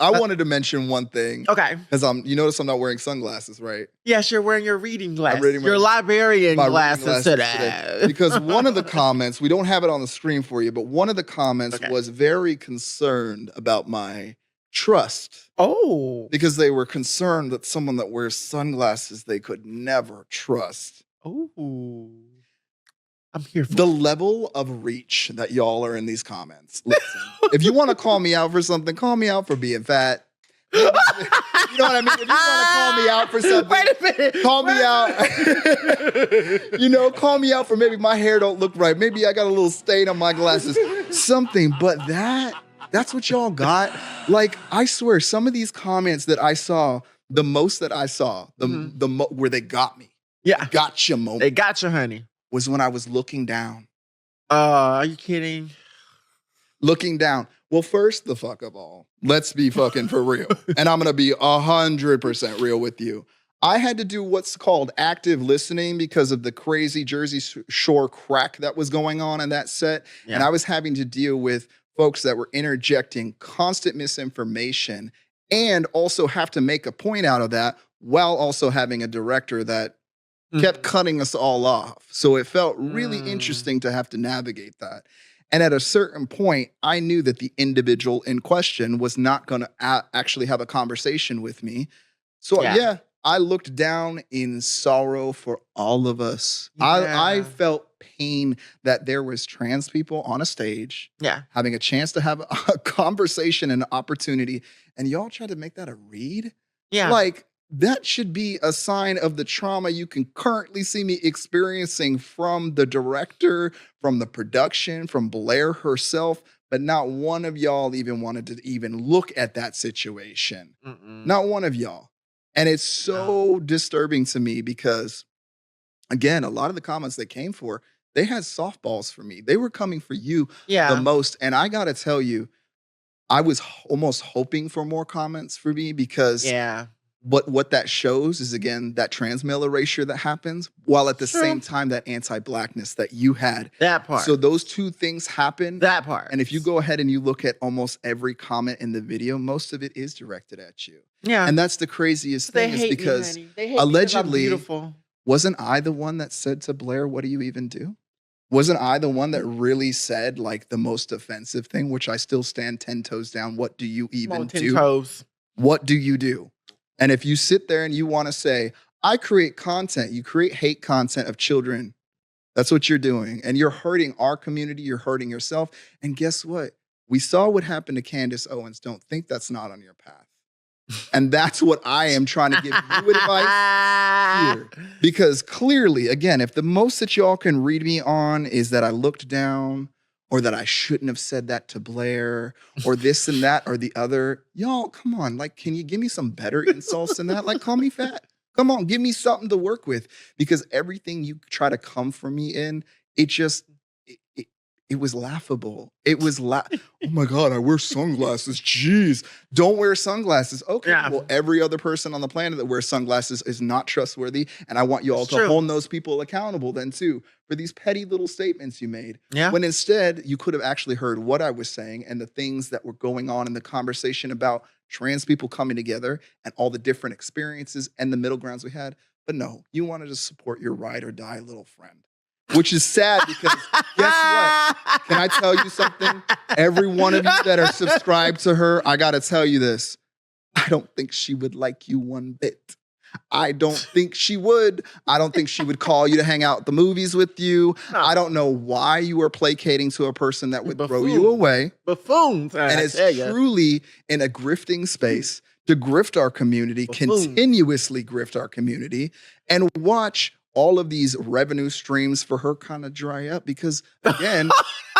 I wanted to mention one thing. Okay. Because you notice I'm not wearing sunglasses, right? Yes, you're wearing your reading glasses. Your librarian glasses today. Because one of the comments, we don't have it on the screen for you, but one of the comments was very concerned about my trust. Oh. Because they were concerned that someone that wears sunglasses they could never trust. Oh. I'm here for the level of reach that y'all are in these comments. Listen, if you want to call me out for something, call me out for being fat. You know what I mean? If you want to call me out for something, wait a minute. Call me out. Call me out for maybe my hair don't look right. Maybe I got a little stain on my glasses. Something, but that's what y'all got. Like, I swear, some of these comments that I saw, the most that I saw, where they got me. Yeah. Gotcha moment. They got you, honey. Was when I was looking down. Are you kidding? Looking down. Well, first the fuck of all, let's be fucking for real. And I'm going to be 100% real with you. I had to do what's called active listening because of the crazy Jersey Shore crack that was going on in that set. Yeah. And I was having to deal with folks that were interjecting constant misinformation and also have to make a point out of that while also having a director that kept cutting us all off. So it felt really interesting to have to navigate that. And at a certain point, I knew that the individual in question was not going to actually have a conversation with me. So yeah, I looked down in sorrow for all of us. Yeah. I felt pain that there was trans people on a stage having a chance to have a conversation and an opportunity. And y'all tried to make that a read? Yeah. Like, that should be a sign of the trauma you can currently see me experiencing from the director, from the production, from Blair herself. But not one of y'all even wanted to even look at that situation. Not one of y'all. And it's so disturbing to me because, again, a lot of the comments they came for, they had softballs for me. They were coming for you the most. And I got to tell you, I was almost hoping for more comments for me because what that shows is, again, that trans male erasure that happens, while at the same time, that anti-blackness that you had. That part. So those two things happen. That part. And if you go ahead and you look at almost every comment in the video, most of it is directed at you. Yeah. And that's the craziest thing is because allegedly, wasn't I the one that said to Blair, what do you even do? Wasn't I the one that really said like the most offensive thing, which I still stand 10 toes down? What do you even do? 10 toes. What do you do? And if you sit there and you want to say, I create content, you create hate content of children. That's what you're doing. And you're hurting our community. You're hurting yourself. And guess what? We saw what happened to Candace Owens. Don't think that's not on your path. And that's what I am trying to give you advice here. Because clearly, again, if the most that y'all can read me on is that I looked down, or that I shouldn't have said that to Blair, or this and that, or the other. Y'all, come on. Like, can you give me some better insults than that? Like, call me fat. Come on, give me something to work with. Because everything you try to come for me in, it was laughable. It was oh my God, I wear sunglasses. Jeez. Don't wear sunglasses. Okay, well, every other person on the planet that wears sunglasses is not trustworthy. And I want you all to hold those people accountable then too for these petty little statements you made. Yeah. When instead, you could have actually heard what I was saying and the things that were going on in the conversation about trans people coming together and all the different experiences and the middle grounds we had. But no, you wanted to support your ride or die little friend. Which is sad because guess what? Can I tell you something? Every one of you that are subscribed to her, I got to tell you this. I don't think she would like you one bit. I don't think she would. I don't think she would call you to hang out at the movies with you. No. I don't know why you are placating to a person that would throw you away. Buffoons. And it's truly in a grifting space to grift our community, continuously grift our community, and watch all of these revenue streams for her kind of dry up because, again,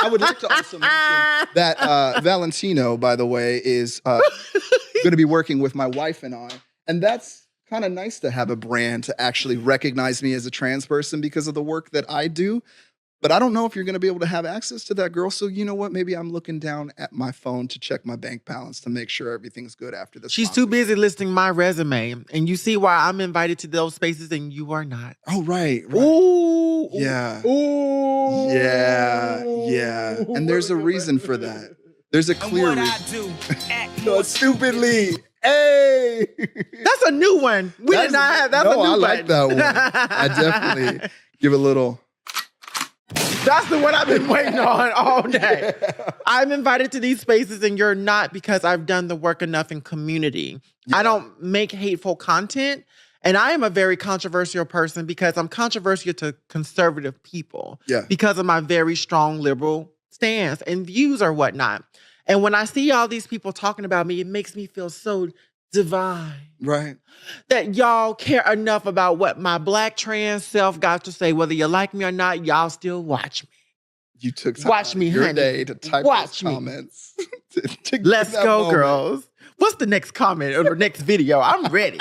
I would like to also mention that Valentino, by the way, is going to be working with my wife and I. And that's kind of nice to have a brand to actually recognize me as a trans person because of the work that I do. But I don't know if you're going to be able to have access to that girl. So you know what? Maybe I'm looking down at my phone to check my bank balance to make sure everything's good after this. She's too busy listing my resume. And you see why I'm invited to those spaces and you are not. Oh, right. Ooh. Yeah. Ooh. Yeah. Yeah. And there's a reason for that. There's a clear reason. No, stupidly. Hey. That's a new one. We did not have that's a new I one. like that one. I definitely give a little. That's the one I've been waiting on all day. I'm invited to these spaces and you're not because I've done the work enough in community. Yeah. I don't make hateful content. And I am a very controversial person because I'm controversial to conservative people. Yeah. Because of my very strong liberal stance and views or whatnot. And when I see all these people talking about me, it makes me feel so divine. Right. That y'all care enough about what my Black trans self got to say. Whether you like me or not, y'all still watch me. You took time out of your day to type those comments. Let's go, moment. Girls. What's the next comment or the next video? I'm ready.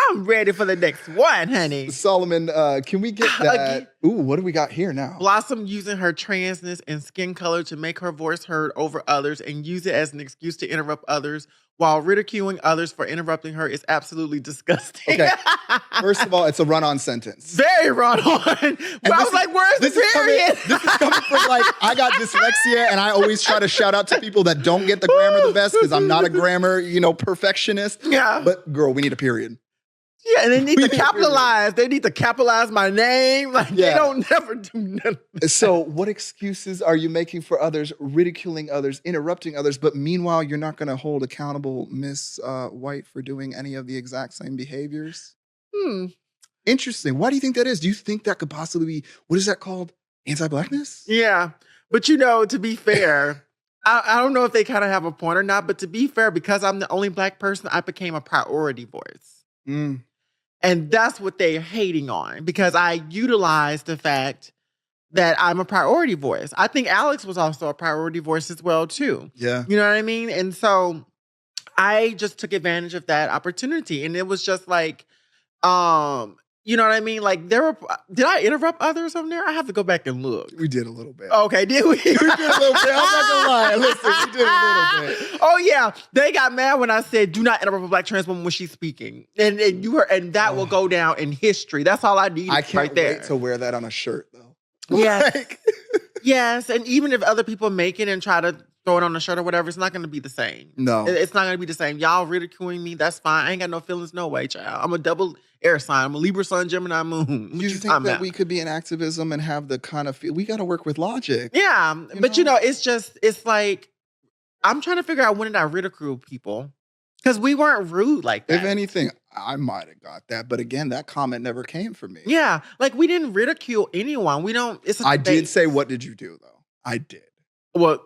I'm ready for the next one, honey. Solomon, can we get that? Ooh, what do we got here now? Blossom using her transness and skin color to make her voice heard over others and use it as an excuse to interrupt others while ridiculing others for interrupting her is absolutely disgusting. Okay. First of all, it's a run-on sentence. Very run-on. But I was like, where's the period? This is coming from like, I got dyslexia and I always try to shout out to people that don't get the grammar the best because I'm not a grammar, perfectionist. Yeah. But girl, we need a period. Yeah, and they need to capitalize. They need to capitalize my name. Like, they don't never do nothing. So what excuses are you making for others, ridiculing others, interrupting others, but meanwhile, you're not going to hold accountable Miss White for doing any of the exact same behaviors? Interesting. Why do you think that is? Do you think that could possibly be, what is that called? Anti-Blackness? Yeah. But to be fair, I don't know if they kind of have a point or not, but to be fair, because I'm the only Black person, I became a priority voice. And that's what they're hating on because I utilized the fact that I'm a priority voice. I think Alex was also a priority voice as well, too. Yeah. You know what I mean? And so I just took advantage of that opportunity. And it was just like, you know what I mean? Like did I interrupt others on there? I have to go back and look. We did a little bit. Okay, did we? We did a little bit. I'm not gonna lie. Listen, we did a little bit. Oh yeah, they got mad when I said, "Do not interrupt a Black trans woman when she's speaking," and that will go down in history. That's all I need. I can't wait to wear that on a shirt, though. Yes, yes, and even if other people make it and try to throw it on a shirt or whatever, it's not going to be the same. No, it's not going to be the same. Y'all ridiculing me, that's fine. I ain't got no feelings, no way, child. I'm a double air sign. I'm a Libra sun, Gemini moon. You think that we could be in activism and have the kind of we got to work with logic? Yeah, but it's like I'm trying to figure out when did I ridicule people because we weren't rude like that. If anything, I might have got that, but again, that comment never came from me. Yeah, like we didn't ridicule anyone. We don't. I did say, "What did you do?" Though I did. Well.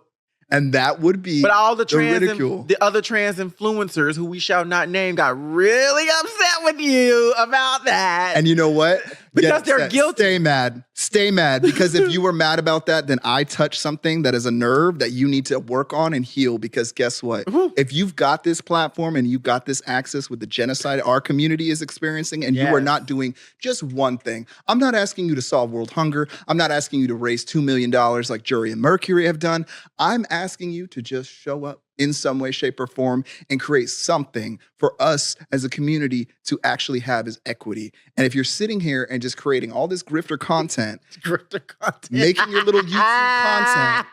And that would be but all the ridicule. The other trans influencers who we shall not name got really upset with you about that. And you know what? Because they're guilty. Stay mad. Stay mad. Because if you were mad about that, then I touched something that is a nerve that you need to work on and heal. Because guess what? If you've got this platform and you've got this access with the genocide our community is experiencing, and you are not doing just one thing. I'm not asking you to solve world hunger. I'm not asking you to raise $2 million like Jury and Mercury have done. I'm asking you to just show up in some way, shape, or form and create something for us as a community to actually have as equity. And if you're sitting here and just creating all this grifter content, making your little YouTube content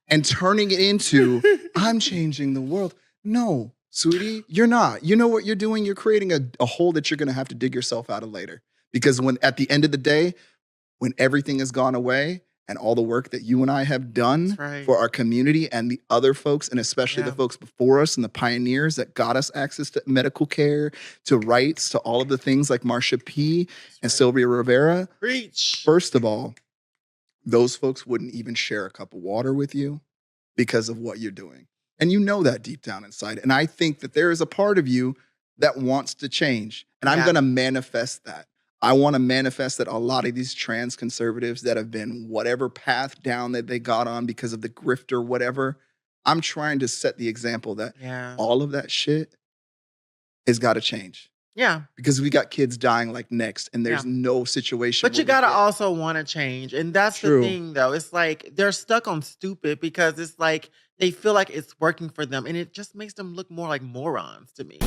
and turning it into, I'm changing the world. No, sweetie, you're not. You know what you're doing? You're creating a hole that you're going to have to dig yourself out of later. Because when at the end of the day, when everything has gone away, and all the work that you and I have done for our community and the other folks, and especially the folks before us and the pioneers that got us access to medical care, to rights, to all of the things like Marsha P. and Sylvia Rivera. Preach. First of all, those folks wouldn't even share a cup of water with you because of what you're doing. And you know that deep down inside. And I think that there is a part of you that wants to change. And I'm going to manifest that. I want to manifest that a lot of these trans conservatives that have been whatever path down that they got on because of the grift or whatever, I'm trying to set the example that all of that shit has got to change. Yeah. Because we got kids dying like next and there's no situation. But you got to also want to change. And that's the thing, though. It's like they're stuck on stupid because it's like they feel like it's working for them. And it just makes them look more like morons to me.